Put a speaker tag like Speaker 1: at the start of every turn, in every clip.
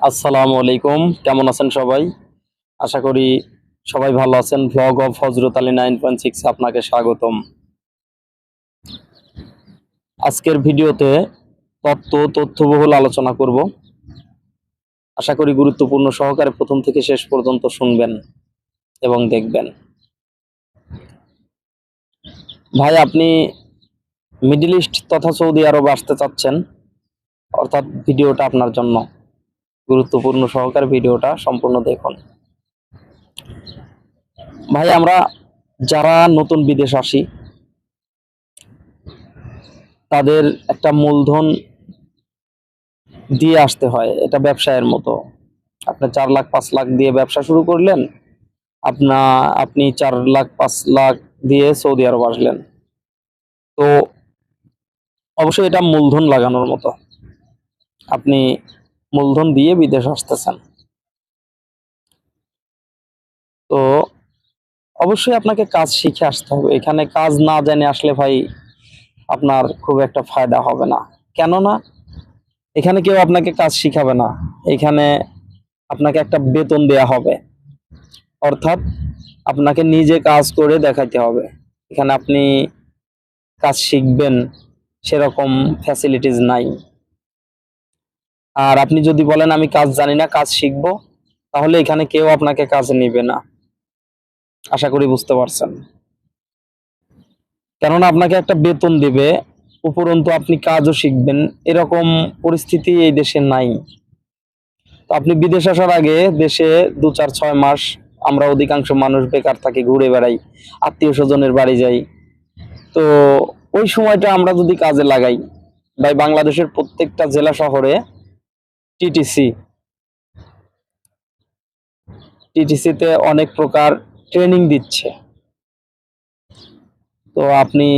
Speaker 1: আসসালামু আলাইকুম। কেমন আছেন সবাই? আশা করি সবাই ভালো আছেন। ভ্লগ অফ হযরত আলী 9.6 আপনাকে স্বাগতম। আজকের ভিডিওতে তথ্যবহুল আলোচনা করব। আশা করি গুরুত্বপূর্ণ সহকারে প্রথম থেকে শেষ পর্যন্ত শুনবেন এবং দেখবেন। ভাই, আপনি মিডল ইস্ট তথা সৌদি আরব আসতে চাচ্ছেন, অর্থাৎ ভিডিওটা আপনার জন্য। গুরুত্বপূর্ণ সহকারে ভিডিওটা সম্পূর্ণ দেখুন। ভাই, আমরা যারা নতুন বিদেশ আসি তাদের একটা মূলধন দিয়ে আসতে হয়। এটা ব্যবসায়ের মতো। আপনি 4 লাখ 5 লাখ দিয়ে ব্যবসা শুরু করলেন, আপনি 4 লাখ 5 লাখ দিয়ে সৌদি আরব আসলেন। তো অবশ্যই এটা মূলধন লাগানোর মতো। আপনি মূলধন দিয়ে বিদেশ আসতেছেন, তো অবশ্যই আপনাকে কাজ শিখে আসতে হবে। এখানে কাজ না জেনে আসলে ভাই আপনার খুব একটা ফায়দা হবে না। কেননা এখানে কেউ আপনাকে কাজ শিখাবে না। এখানে আপনাকে একটা বেতন দেয়া হবে, অর্থাৎ আপনাকে নিজে কাজ করে দেখাইতে হবে। এখানে আপনি কাজ শিখবেন সেরকম ফ্যাসিলিটিস নাই। আর আপনি যদি বলেন আমি কাজ জানি না, কাজ শিখবো, তাহলে এখানে কেউ আপনাকে কাজে নিবে না। আশা করি বুঝতে পারছেন। কেননা আপনাকে একটা বেতন দিবে, উপরন্তু আপনি কাজও শিখবেন, এরকম পরিস্থিতি এই দেশে নাই। তো আপনি বিদেশ আসার আগে দেশে 2 4 6 মাস আমরা অধিকাংশ মানুষ বেকার থাকি, ঘুরে বেড়াই, আত্মীয় স্বজনের বাড়ি যাই। তো ওই সময়টা আমরা যদি কাজে লাগাই, ভাই বাংলাদেশের প্রত্যেকটা জেলা শহরে টিটিসি টিটিসিতে অনেক প্রকার ট্রেনিং দিচ্ছে। তো আপনি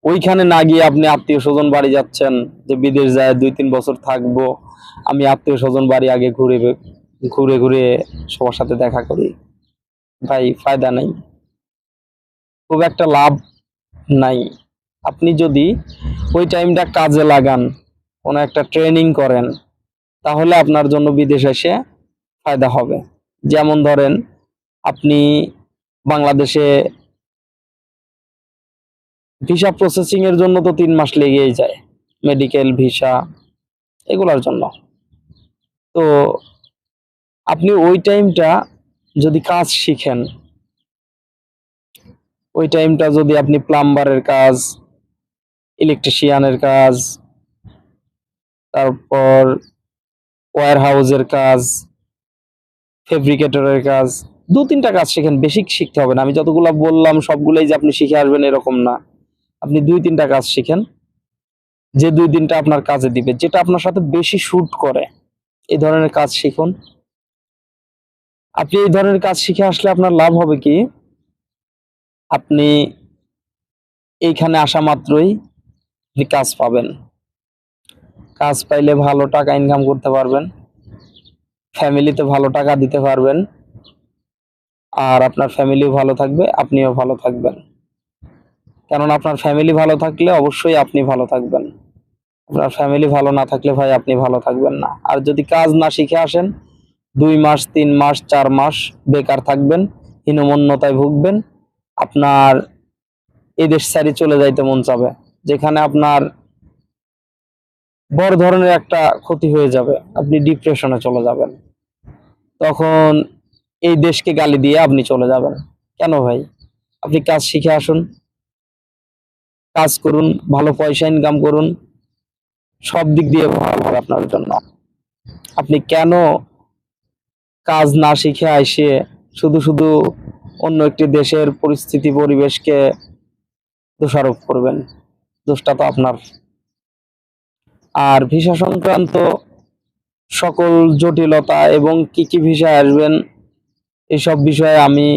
Speaker 1: ওইখানে না গিয়ে আপনি আত্মীয় স্বজন বাড়ি যাচ্ছেন, যে বিদেশ যায় 2 3 বছর থাকবো, আমি আত্মীয় স্বজন বাড়ি আগে ঘুরে ঘুরে ঘুরে সবার সাথে দেখা করি। ভাই ফায়দা নাই, খুব একটা লাভ নাই। আপনি যদি ওই টাইমটা কাজে লাগান, কোনো একটা ট্রেনিং করেন, তাহলে আপনার জন্য বিদেশ এসে ফায়দা হবে। যেমন ধরেন, আপনি বাংলাদেশে ভিসা প্রসেসিং এর জন্য তো 3 মাস লেগেই যায়, মেডিকেল ভিসা এগুলোর জন্য। তো আপনি ওই টাইমটা যদি কাজ শিখেন, ওই টাইমটা যদি আপনি প্লাম্বারের কাজ, ইলেকট্রিশিয়ানের কাজ, তারপর ওয়্যার হাউসের কাজ, ফেব্রিকেটরের কাজ, 2 3টা কাজ শিখেন। বেশি শিখতে হবে না। আমি যতগুলো বললাম সবগুলোই যে আপনি শিখে আসবেন এরকম না। আপনি 2 3টা কাজ শিখেন, যে 2 3টা আপনার কাজে দিবে, যেটা আপনার সাথে বেশি শুট করে এই ধরনের কাজ শিখুন। আপনি এই ধরনের কাজ শিখে আসলে আপনার লাভ হবে কি, আপনি এইখানে আসা মাত্রই আপনি কাজ পাবেন। কাজ পাইলে ভালো টাকা ইনকাম করতে পারবেন, ফ্যামিলিতে ভালো টাকা দিতে পারবেন, আর আপনার ফ্যামিলিও ভালো থাকবে, আপনিও ভালো থাকবেন। কারণ আপনার ফ্যামিলি ভালো থাকলে অবশ্যই আপনি ভালো থাকবেন। আপনার ফ্যামিলি ভালো না থাকলে ভাই আপনি ভালো থাকবেন না। আর যদি কাজ না শিখে আসেন, 2 মাস 3 মাস 4 মাস বেকার থাকবেন, হীনমন্যতায় ভুগবেন। আপনার এই দেশ ছেড়ে চলে যাইতে মন চাবে, যেখানে আপনার বড় ধরনের একটা ক্ষতি হয়ে যাবে, আপনি ডিপ্রেশনে চলে যাবেন। তখন এই দেশকে গালি দিয়ে আপনি চলে যাবেন। কেন ভাই? আপনি কাজ শিখে আসুন, কাজ করুন, ভালো পয়সা ইনকাম করুন, সব দিক দিয়ে ভালো হবে আপনার জন্য। আপনি কেন কাজ না শিখে আইসে শুধু শুধু অন্য একটি দেশের পরিস্থিতি পরিবেশকে দোষারোপ করবেন? দোষটা তো আপনার। আর ভিসা সংক্রান্ত সকল জটিলতা এবং কি কি ভিসা আসবেন, এসব বিষয়ে আমি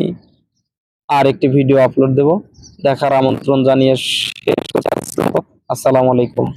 Speaker 1: আর একটি ভিডিও আপলোড দেব। দেখার আমন্ত্রণ জানিয়ে শেষ করছি। আসসালামু আলাইকুম।